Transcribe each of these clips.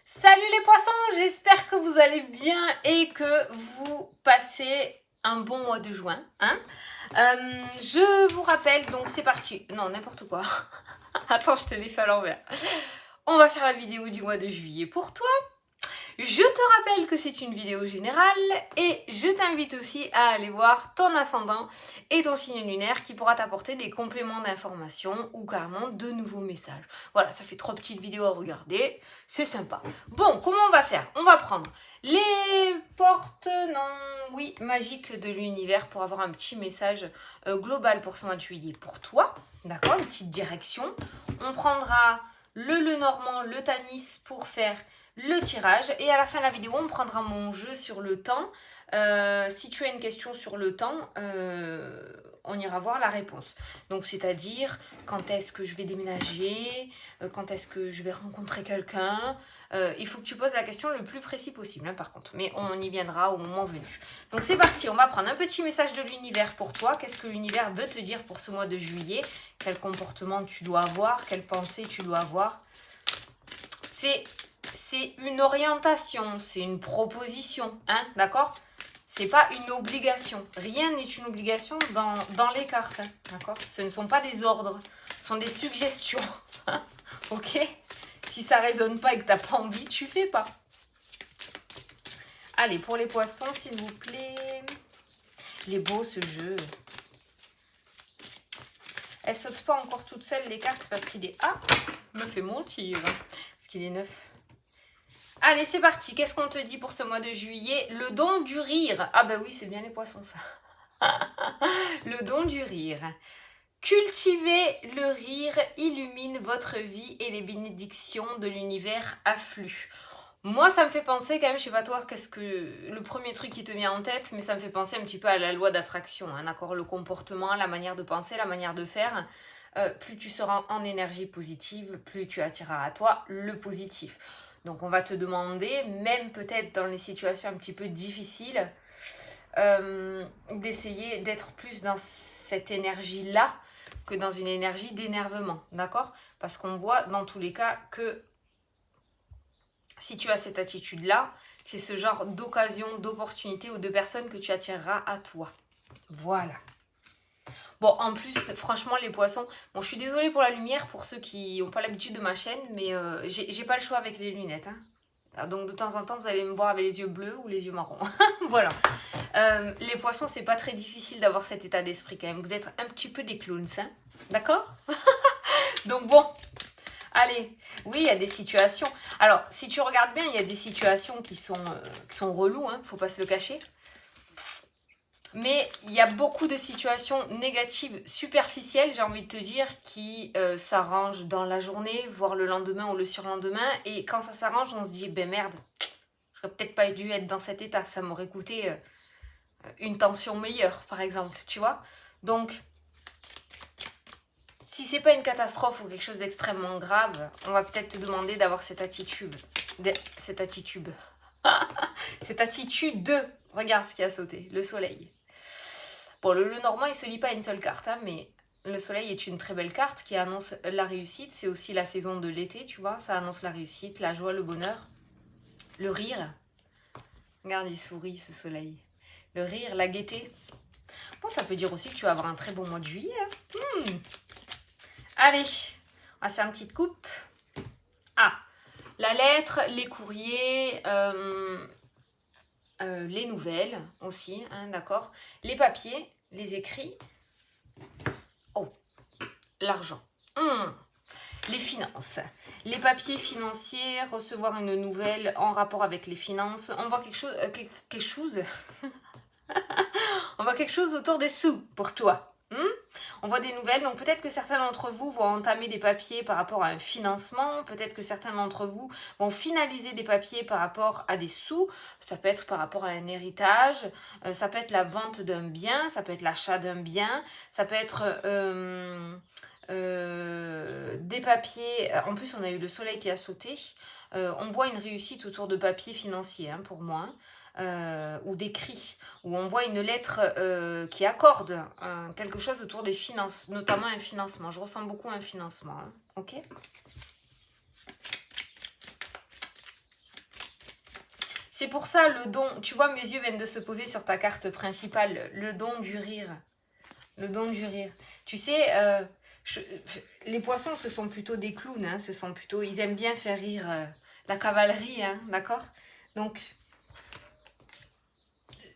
Salut les poissons, j'espère que vous allez bien et que vous passez un bon mois de juin. Je vous rappelle, donc c'est parti. Non, n'importe quoi. Attends, je te l'ai fait à l'envers. On va faire la vidéo du mois de juillet pour toi. Je te rappelle que c'est une vidéo générale et je t'invite aussi à aller voir ton ascendant et ton signe lunaire qui pourra t'apporter des compléments d'information ou carrément de nouveaux messages. Voilà, ça fait 3 petites vidéos à regarder, c'est sympa. Bon, comment on va faire? On va prendre les portes, magiques de l'univers pour avoir un petit message global pour ce mois de juillet pour toi, d'accord? Une petite direction. On prendra le Lenormand, le Tanis pour faire le tirage et à la fin de la vidéo on prendra mon jeu sur le temps. Si tu as une question sur le temps, on ira voir la réponse. Donc c'est-à-dire quand est-ce que je vais déménager, quand est-ce que je vais rencontrer quelqu'un. Il faut que tu poses la question le plus précis possible par contre, mais on y viendra au moment venu. Donc c'est parti, on va prendre un petit message de l'univers pour toi. Qu'est-ce que l'univers veut te dire pour ce mois de juillet? Quel comportement tu dois avoir, quelle pensée tu dois avoir? C'est une orientation, c'est une proposition, d'accord? C'est pas une obligation. Rien n'est une obligation dans les cartes, d'accord? Ce ne sont pas des ordres, ce sont des suggestions, ok? Si ça résonne pas et que t'as pas envie, tu fais pas. Allez, pour les poissons, s'il vous plaît. Il est beau ce jeu. Elle saute pas encore toute seule les cartes parce qu'il est... Ah, me fait mentir. Parce qu'il est neuf. Allez, c'est parti. Qu'est-ce qu'on te dit pour ce mois de juillet? Le don du rire. Ah bah oui, c'est bien les poissons, ça. Le don du rire. Cultivez le rire, illumine votre vie et les bénédictions de l'univers affluent. Moi, ça me fait penser quand même, je sais pas toi, qu'est-ce que le premier truc qui te vient en tête, mais ça me fait penser un petit peu à la loi d'attraction, d'accord? Le comportement, la manière de penser, la manière de faire. Plus tu seras en énergie positive, plus tu attireras à toi le positif. Donc on va te demander, même peut-être dans les situations un petit peu difficiles, d'essayer d'être plus dans cette énergie-là que dans une énergie d'énervement, d'accord? Parce qu'on voit dans tous les cas que si tu as cette attitude-là, c'est ce genre d'occasion, d'opportunité ou de personne que tu attireras à toi. Voilà. Bon, en plus, franchement, les poissons... Bon, je suis désolée pour la lumière, pour ceux qui n'ont pas l'habitude de ma chaîne, mais j'ai pas le choix avec les lunettes. Donc, de temps en temps, vous allez me voir avec les yeux bleus ou les yeux marrons. Voilà. Les poissons, c'est pas très difficile d'avoir cet état d'esprit quand même. Vous êtes un petit peu des clowns, d'accord? Donc, bon... Allez, oui, il y a des situations. Alors, si tu regardes bien, il y a des situations qui sont reloues, faut pas se le cacher. Mais il y a beaucoup de situations négatives, superficielles, j'ai envie de te dire, qui s'arrangent dans la journée, voire le lendemain ou le surlendemain. Et quand ça s'arrange, on se dit, ben merde, j'aurais peut-être pas dû être dans cet état. Ça m'aurait coûté une tension meilleure, par exemple, tu vois. Donc, si c'est pas une catastrophe ou quelque chose d'extrêmement grave, on va peut-être te demander d'avoir cette attitude. Cette attitude. Cette attitude de... Regarde ce qui a sauté, le soleil. Bon, le Lenormand, il se lie pas à une seule carte, mais le soleil est une très belle carte qui annonce la réussite. C'est aussi la saison de l'été, tu vois. Ça annonce la réussite, la joie, le bonheur, le rire. Regarde, il sourit, ce soleil. Le rire, la gaieté. Bon, ça peut dire aussi que tu vas avoir un très bon mois de juillet. Allez, on va faire une petite coupe. Ah, la lettre, les courriers, les nouvelles aussi, d'accord. Les papiers, les écrits. Oh, l'argent. Les finances. Les papiers financiers, recevoir une nouvelle en rapport avec les finances. On voit quelque chose... On voit quelque chose autour des sous pour toi. On voit des nouvelles, donc peut-être que certains d'entre vous vont entamer des papiers par rapport à un financement, peut-être que certains d'entre vous vont finaliser des papiers par rapport à des sous, ça peut être par rapport à un héritage, ça peut être la vente d'un bien, ça peut être l'achat d'un bien, ça peut être des papiers, en plus on a eu le soleil qui a sauté, on voit une réussite autour de papiers financiers pour moi, ou d'écrit, où on voit une lettre qui accorde quelque chose autour des finances, notamment un financement. Je ressens beaucoup un financement, ok? C'est pour ça le don, tu vois, mes yeux viennent de se poser sur ta carte principale, le don du rire. Le don du rire. Tu sais, les poissons, ce sont plutôt des clowns, hein, ils aiment bien faire rire la cavalerie, hein, d'accord? Donc,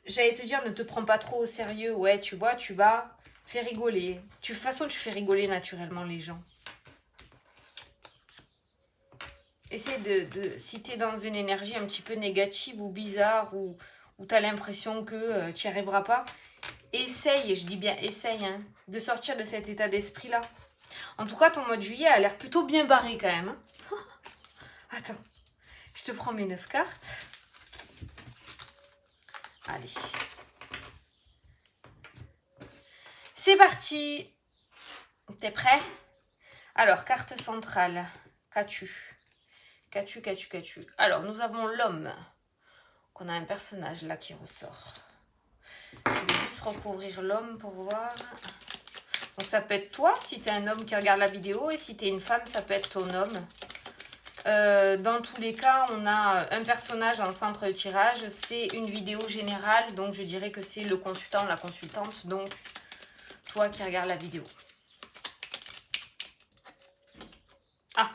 j'allais te dire, ne te prends pas trop au sérieux, ouais, tu vois, tu vas faire rigoler. De toute façon, tu fais rigoler naturellement les gens. Essaye si tu es dans une énergie un petit peu négative ou bizarre, ou tu as l'impression que tu n'y arriveras pas, essaye, et je dis bien essaye, hein, de sortir de cet état d'esprit-là. En tout cas, ton mois de juillet a l'air plutôt bien barré quand même. Hein. Attends, je te prends mes 9 cartes. Allez. C'est parti. T'es prêt? Alors, carte centrale. Qu'as-tu? Qu'as-tu? Alors, nous avons l'homme. Qu'on a un personnage là qui ressort. Je vais juste recouvrir l'homme pour voir. Donc, ça peut être toi, si tu es un homme qui regarde la vidéo. Et si tu es une femme, ça peut être ton homme. Dans tous les cas, on a un personnage en centre de tirage. C'est une vidéo générale. Donc, je dirais que c'est le consultant, la consultante. Donc, toi qui regardes la vidéo. Ah,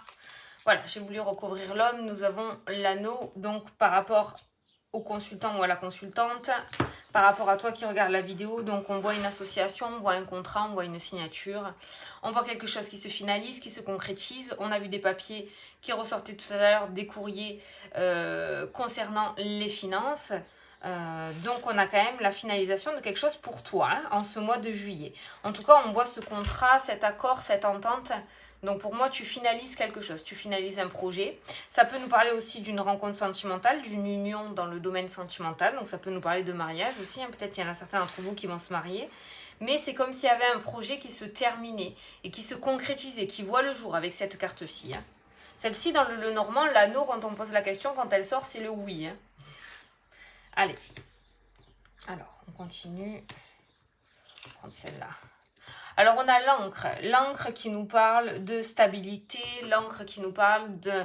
voilà, j'ai voulu recouvrir l'homme. Nous avons l'anneau. Donc, par rapport au consultant ou à la consultante, par rapport à toi qui regarde la vidéo, donc on voit une association, on voit un contrat, on voit une signature, on voit quelque chose qui se finalise, qui se concrétise. On a vu des papiers qui ressortaient tout à l'heure, des courriers concernant les finances. Donc on a quand même la finalisation de quelque chose pour toi, hein, en ce mois de juillet. En tout cas, on voit ce contrat, cet accord, cette entente. Donc pour moi, tu finalises quelque chose, tu finalises un projet. Ça peut nous parler aussi d'une rencontre sentimentale, d'une union dans le domaine sentimental. Donc ça peut nous parler de mariage aussi, hein. Peut-être qu'il y en a certains d'entre vous qui vont se marier. Mais c'est comme s'il y avait un projet qui se terminait et qui se concrétisait, qui voit le jour avec cette carte-ci. Hein. Celle-ci, dans le Normand, l'anneau, quand on pose la question, quand elle sort, c'est le oui. Hein. Allez. Alors, on continue. Je vais prendre celle-là. Alors, on a l'encre. L'encre qui nous parle de stabilité, l'encre qui nous parle de...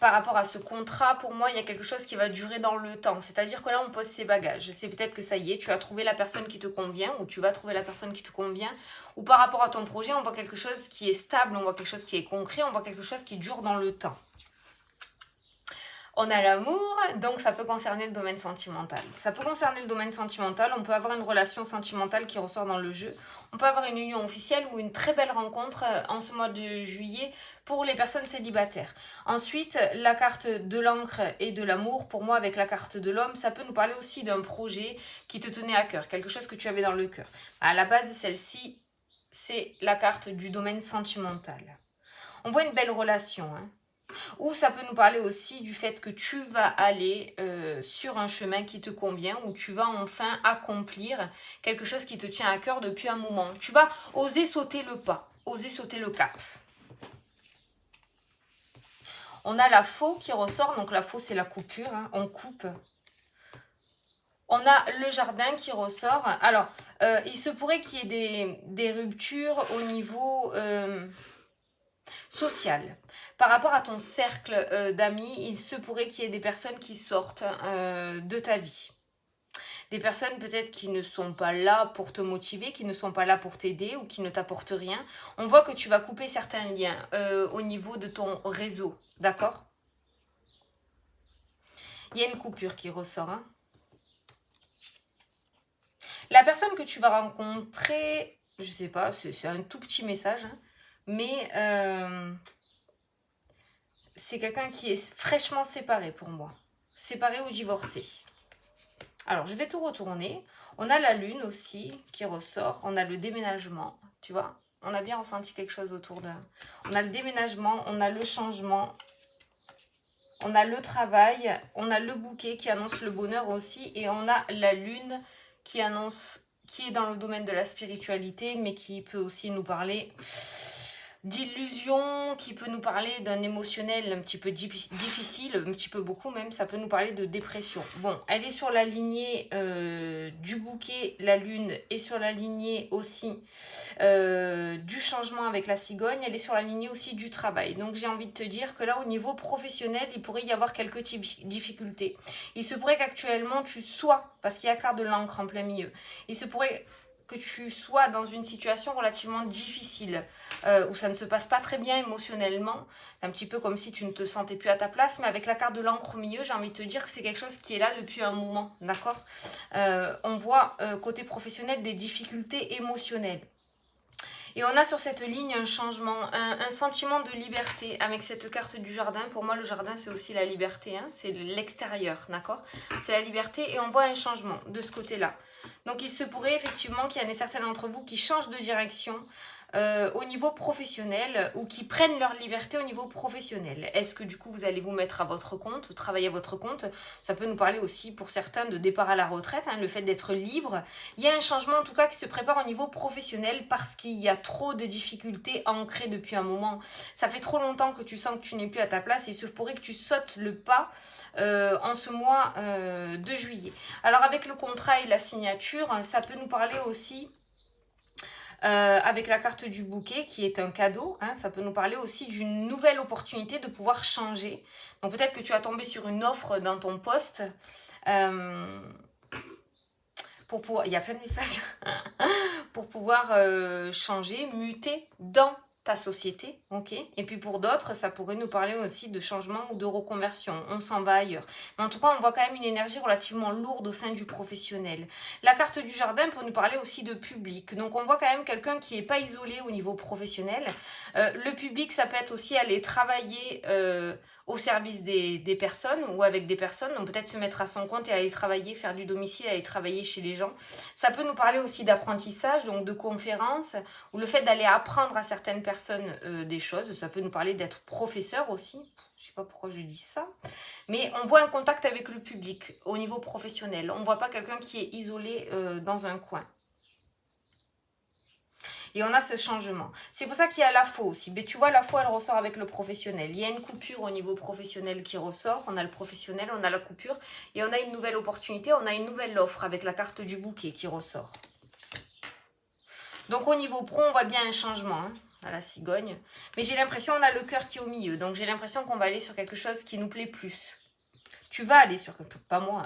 Par rapport à ce contrat, pour moi, il y a quelque chose qui va durer dans le temps. C'est-à-dire que là, on pose ses bagages. C'est peut-être que ça y est, tu as trouvé la personne qui te convient, ou tu vas trouver la personne qui te convient. Ou par rapport à ton projet, on voit quelque chose qui est stable, on voit quelque chose qui est concret, on voit quelque chose qui dure dans le temps. On a l'amour, donc ça peut concerner le domaine sentimental. Ça peut concerner le domaine sentimental, on peut avoir une relation sentimentale qui ressort dans le jeu. On peut avoir une union officielle ou une très belle rencontre en ce mois de juillet pour les personnes célibataires. Ensuite, la carte de l'encre et de l'amour, pour moi avec la carte de l'homme, ça peut nous parler aussi d'un projet qui te tenait à cœur, quelque chose que tu avais dans le cœur. À la base, celle-ci, c'est la carte du domaine sentimental. On voit une belle relation, hein. Ou ça peut nous parler aussi du fait que tu vas aller sur un chemin qui te convient, où tu vas enfin accomplir quelque chose qui te tient à cœur depuis un moment. Tu vas oser sauter le pas, oser sauter le cap. On a la faux qui ressort, donc la faux c'est la coupure, hein, on coupe. On a le jardin qui ressort. Alors, il se pourrait qu'il y ait des ruptures au niveau social. Par rapport à ton cercle d'amis, il se pourrait qu'il y ait des personnes qui sortent de ta vie. Des personnes peut-être qui ne sont pas là pour te motiver, qui ne sont pas là pour t'aider ou qui ne t'apportent rien. On voit que tu vas couper certains liens au niveau de ton réseau, d'accord? Il y a une coupure qui ressort. Hein. La personne que tu vas rencontrer, je sais pas, c'est un tout petit message, hein, mais... c'est quelqu'un qui est fraîchement séparé pour moi. Séparé ou divorcé. Alors, je vais tout retourner. On a la lune aussi qui ressort. On a le déménagement, tu vois. On a bien ressenti quelque chose autour de... On a le déménagement, on a le changement. On a le travail. On a le bouquet qui annonce le bonheur aussi. Et on a la lune qui annonce... qui est dans le domaine de la spiritualité, mais qui peut aussi nous parler... d'illusion, qui peut nous parler d'un émotionnel un petit peu difficile, un petit peu beaucoup même, ça peut nous parler de dépression. Bon, elle est sur la lignée du bouquet, la lune, et sur la lignée aussi du changement avec la cigogne, elle est sur la lignée aussi du travail. Donc j'ai envie de te dire que là, au niveau professionnel, il pourrait y avoir quelques difficultés. Il se pourrait qu'actuellement tu sois, parce qu'il y a carte de l'encre en plein milieu, il se pourrait que tu sois dans une situation relativement difficile, où ça ne se passe pas très bien émotionnellement, un petit peu comme si tu ne te sentais plus à ta place, mais avec la carte de l'encre au milieu, j'ai envie de te dire que c'est quelque chose qui est là depuis un moment, d'accord. On voit côté professionnel des difficultés émotionnelles. Et on a sur cette ligne un changement, un sentiment de liberté avec cette carte du jardin. Pour moi, le jardin, c'est aussi la liberté, hein, c'est l'extérieur, d'accord. C'est la liberté et on voit un changement de ce côté-là. Donc, il se pourrait effectivement qu'il y en ait certains d'entre vous qui changent de direction au niveau professionnel ou qui prennent leur liberté au niveau professionnel. Est-ce que du coup vous allez vous mettre à votre compte, travailler à votre compte? Ça peut nous parler aussi pour certains de départ à la retraite, hein, le fait d'être libre. Il y a un changement en tout cas qui se prépare au niveau professionnel parce qu'il y a trop de difficultés ancrées depuis un moment. Ça fait trop longtemps que tu sens que tu n'es plus à ta place et il se pourrait que tu sautes le pas en ce mois de juillet. Alors avec le contrat et la signature, ça peut nous parler aussi avec la carte du bouquet qui est un cadeau, hein, ça peut nous parler aussi d'une nouvelle opportunité de pouvoir changer. Donc peut-être que tu as tombé sur une offre dans ton poste pour pouvoir, il y a plein de messages, pour pouvoir changer, muter dans ta société, ok. Et puis pour d'autres, ça pourrait nous parler aussi de changement ou de reconversion. On s'en va ailleurs. Mais en tout cas, on voit quand même une énergie relativement lourde au sein du professionnel. La carte du jardin peut nous parler aussi de public. Donc on voit quand même quelqu'un qui n'est pas isolé au niveau professionnel. Le public, ça peut être aussi aller travailler au service des personnes ou avec des personnes, donc peut-être se mettre à son compte et aller travailler, faire du domicile, aller travailler chez les gens. Ça peut nous parler aussi d'apprentissage, donc de conférences, ou le fait d'aller apprendre à certaines personnes des choses. Ça peut nous parler d'être professeur aussi. Je ne sais pas pourquoi je dis ça. Mais on voit un contact avec le public au niveau professionnel. On ne voit pas quelqu'un qui est isolé dans un coin. Et on a ce changement. C'est pour ça qu'il y a la faux aussi. Mais tu vois, la faux, elle ressort avec le professionnel. Il y a une coupure au niveau professionnel qui ressort. On a le professionnel, on a la coupure. Et on a une nouvelle opportunité, on a une nouvelle offre avec la carte du bouquet qui ressort. Donc au niveau pro, on voit bien un changement, hein, à la cigogne. Mais j'ai l'impression qu'on a le cœur qui est au milieu. Donc j'ai l'impression qu'on va aller sur quelque chose qui nous plaît plus. Tu vas aller sur, pas moi,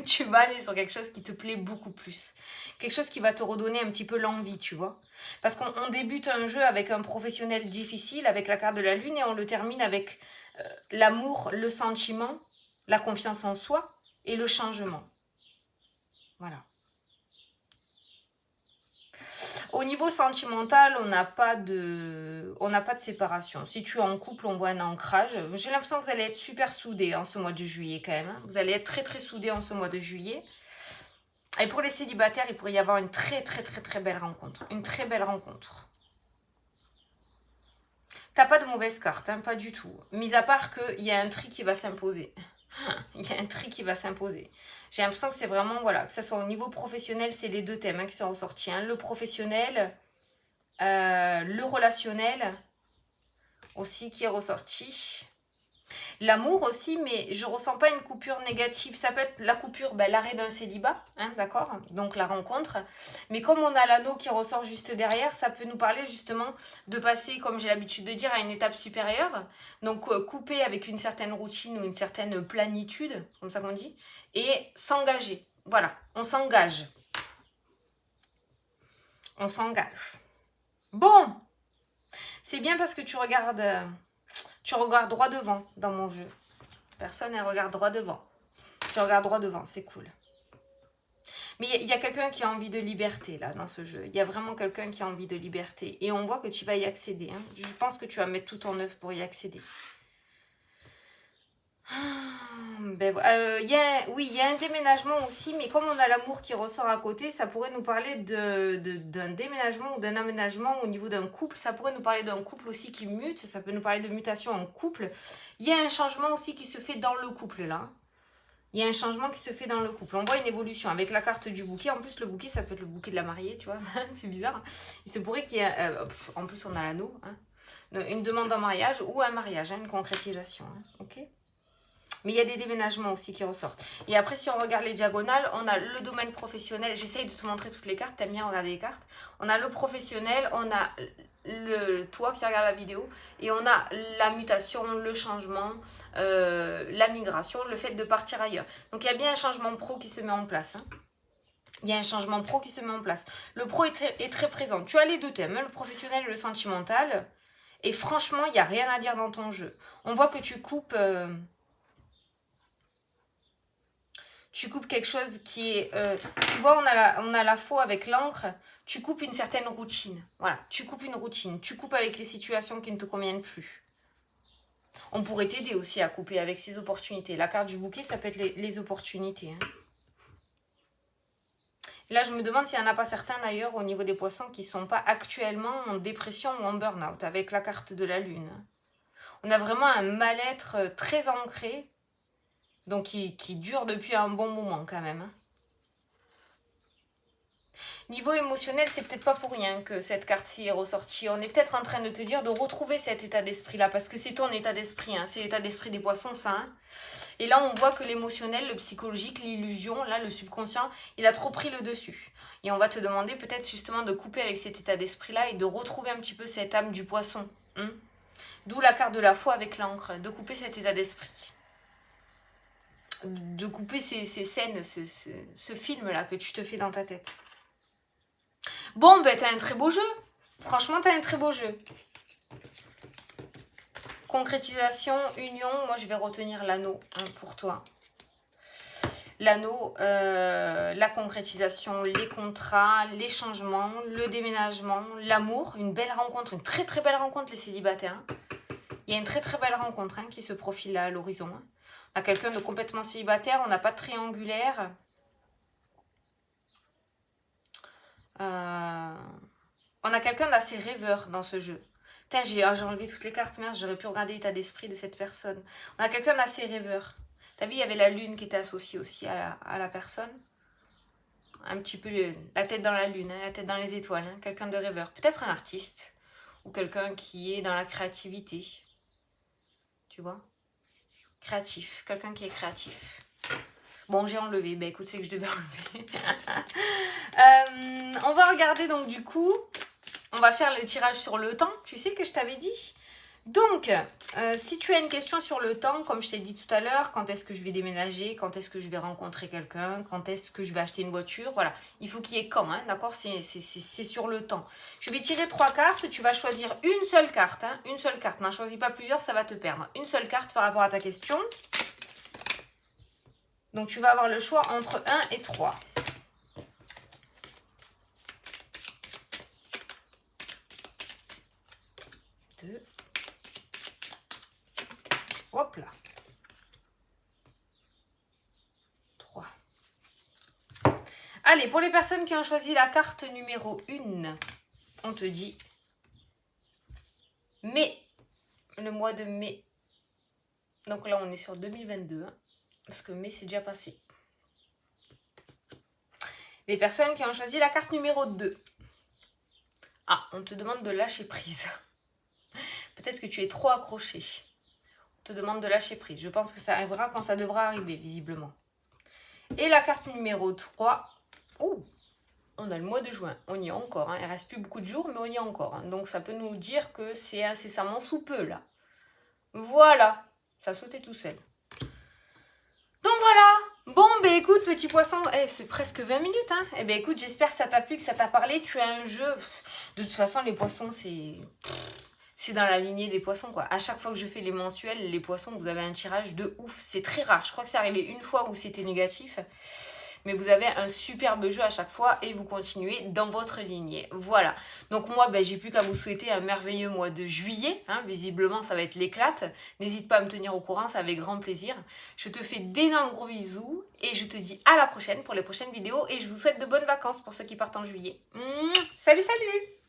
tu vas aller sur quelque chose qui te plaît beaucoup plus. Quelque chose qui va te redonner un petit peu l'envie, tu vois. Parce qu'on débute un jeu avec un professionnel difficile, avec la carte de la lune, et on le termine avec l'amour, le sentiment, la confiance en soi et le changement. Voilà. Au niveau sentimental, on n'a pas de séparation. Si tu es en couple, on voit un ancrage. J'ai l'impression que vous allez être super soudés en ce mois de juillet quand même. Vous allez être très très soudés en ce mois de juillet. Et pour les célibataires, il pourrait y avoir une très belle rencontre. Une très belle rencontre. T'as pas de mauvaise carte, hein, pas du tout. Mis à part qu'il y a un tri qui va s'imposer. Il y a un tri qui va s'imposer. J'ai l'impression que c'est vraiment, voilà, que ce soit au niveau professionnel, c'est les deux thèmes, hein, qui sont ressortis. Hein. Le professionnel, le relationnel aussi qui est ressorti. L'amour aussi, mais je ressens pas une coupure négative. Ça peut être la coupure, ben, l'arrêt d'un célibat, hein, d'accord. Donc la rencontre. Mais comme on a l'anneau qui ressort juste derrière, ça peut nous parler justement de passer, comme j'ai l'habitude de dire, à une étape supérieure. Donc couper avec une certaine routine ou une certaine planitude, comme ça qu'on dit, et s'engager. Voilà, on s'engage. On s'engage. Bon, c'est bien parce que tu regardes droit devant dans mon jeu. Personne, elle regarde droit devant. Tu regardes droit devant, c'est cool. Mais il y a quelqu'un qui a envie de liberté, là, dans ce jeu. Il y a vraiment quelqu'un qui a envie de liberté. Et on voit que tu vas y accéder. Hein. Je pense que tu vas mettre tout en œuvre pour y accéder. Ben, oui, il y a un déménagement aussi, mais comme on a l'amour qui ressort à côté, ça pourrait nous parler d'un déménagement ou d'un aménagement au niveau d'un couple. Ça pourrait nous parler d'un couple aussi qui mute, ça peut nous parler de mutation en couple. Il y a un changement aussi qui se fait dans le couple, là. Il y a un changement qui se fait dans le couple. On voit une évolution avec la carte du bouquet. En plus, le bouquet, ça peut être le bouquet de la mariée, tu vois. C'est bizarre. Il se pourrait qu'il y ait... en plus, on a l'anneau, hein. Une demande en mariage ou un mariage, hein, une concrétisation. Hein, ok. Mais il y a des déménagements aussi qui ressortent. Et après, si on regarde les diagonales, on a le domaine professionnel. J'essaye de te montrer toutes les cartes. T'aimes bien regarder les cartes. On a le professionnel, on a toi qui regarde la vidéo. Et on a la mutation, le changement, la migration, le fait de partir ailleurs. Donc, il y a bien un changement pro qui se met en place. Hein. Il y a un changement pro qui se met en place. Le pro est très présent. Tu as les deux thèmes, hein, le professionnel et le sentimental. Et franchement, il n'y a rien à dire dans ton jeu. On voit que tu coupes... tu coupes quelque chose qui est... tu vois, on a la faux avec l'encre. Tu coupes une certaine routine. Voilà, tu coupes une routine. Tu coupes avec les situations qui ne te conviennent plus. On pourrait t'aider aussi à couper avec ces opportunités. La carte du bouquet, ça peut être les opportunités. Hein. Là, je me demande s'il n'y en a pas certains d'ailleurs au niveau des poissons qui ne sont pas actuellement en dépression ou en burn-out avec la carte de la lune. On a vraiment un mal-être très ancré. Donc, qui dure depuis un bon moment quand même. Hein. Niveau émotionnel, c'est peut-être pas pour rien que cette carte-ci est ressortie. On est peut-être en train de te dire de retrouver cet état d'esprit-là. Parce que c'est ton état d'esprit. Hein. C'est l'état d'esprit des poissons, ça. Hein. Et là, on voit que l'émotionnel, le psychologique, l'illusion, là, le subconscient, il a trop pris le dessus. Et on va te demander peut-être justement de couper avec cet état d'esprit-là et de retrouver un petit peu cette âme du poisson. Hein. D'où la carte de la foi avec l'encre. De couper cet état d'esprit. De couper ces scènes, ce film-là que tu te fais dans ta tête. Bon, ben t'as un très beau jeu. Franchement, t'as un très beau jeu. Concrétisation, union, moi je vais retenir l'anneau hein, pour toi. L'anneau, la concrétisation, les contrats, les changements, le déménagement, l'amour, une belle rencontre, une très très belle rencontre les célibataires. Il y a une très très belle rencontre hein, qui se profile là à l'horizon. Hein. On a quelqu'un de complètement célibataire, on n'a pas de triangulaire. On a quelqu'un d'assez rêveur dans ce jeu. Putain, j'ai enlevé toutes les cartes, merde, j'aurais pu regarder l'état d'esprit de cette personne. On a quelqu'un d'assez rêveur. T'as vu, il y avait la lune qui était associée aussi à la personne. Un petit peu la tête dans la lune, hein, la tête dans les étoiles. Hein, quelqu'un de rêveur. Peut-être un artiste. Ou quelqu'un qui est dans la créativité. Tu vois ? Créatif, quelqu'un qui est créatif. Bon, j'ai enlevé. Ben écoute, c'est que je devais enlever. On va regarder donc du coup. On va faire le tirage sur le temps. Tu sais que je t'avais dit. Donc, si tu as une question sur le temps, comme je t'ai dit tout à l'heure, quand est-ce que je vais déménager, quand est-ce que je vais rencontrer quelqu'un, quand est-ce que je vais acheter une voiture, voilà. Il faut qu'il y ait quand, hein, d'accord, c'est sur le temps. Je vais tirer 3 cartes, tu vas choisir une seule carte, hein, une seule carte. N'en choisis pas plusieurs, ça va te perdre. Une seule carte par rapport à ta question. Donc, tu vas avoir le choix entre 1 et 3. Hop là. 3. Allez, pour les personnes qui ont choisi la carte numéro 1, on te dit mai, le mois de mai. Donc là, on est sur 2022, hein, parce que mai, c'est déjà passé. Les personnes qui ont choisi la carte numéro 2. Ah, on te demande de lâcher prise. Peut-être que tu es trop accroché. Te demande de lâcher prise. Je pense que ça arrivera quand ça devra arriver, visiblement. Et la carte numéro 3. Oh, on a le mois de juin. On y est encore. Hein. Il ne reste plus beaucoup de jours, mais on y est encore. Hein. Donc, ça peut nous dire que c'est incessamment sous peu, là. Voilà. Ça sautait tout seul. Donc, voilà. Bon, ben écoute, petit poisson. C'est presque 20 minutes. Hein. Eh ben écoute, j'espère que ça t'a plu, que ça t'a parlé. Tu as un jeu. De toute façon, les poissons, c'est dans la lignée des poissons, quoi. À chaque fois que je fais les mensuels, les poissons, vous avez un tirage de ouf. C'est très rare. Je crois que c'est arrivé une fois où c'était négatif. Mais vous avez un superbe jeu à chaque fois et vous continuez dans votre lignée. Voilà. Donc moi, ben, j'ai plus qu'à vous souhaiter un merveilleux mois de juillet. Hein. Visiblement, ça va être l'éclate. N'hésite pas à me tenir au courant, c'est avec grand plaisir. Je te fais d'énormes gros bisous et je te dis à la prochaine pour les prochaines vidéos. Et je vous souhaite de bonnes vacances pour ceux qui partent en juillet. Salut, salut!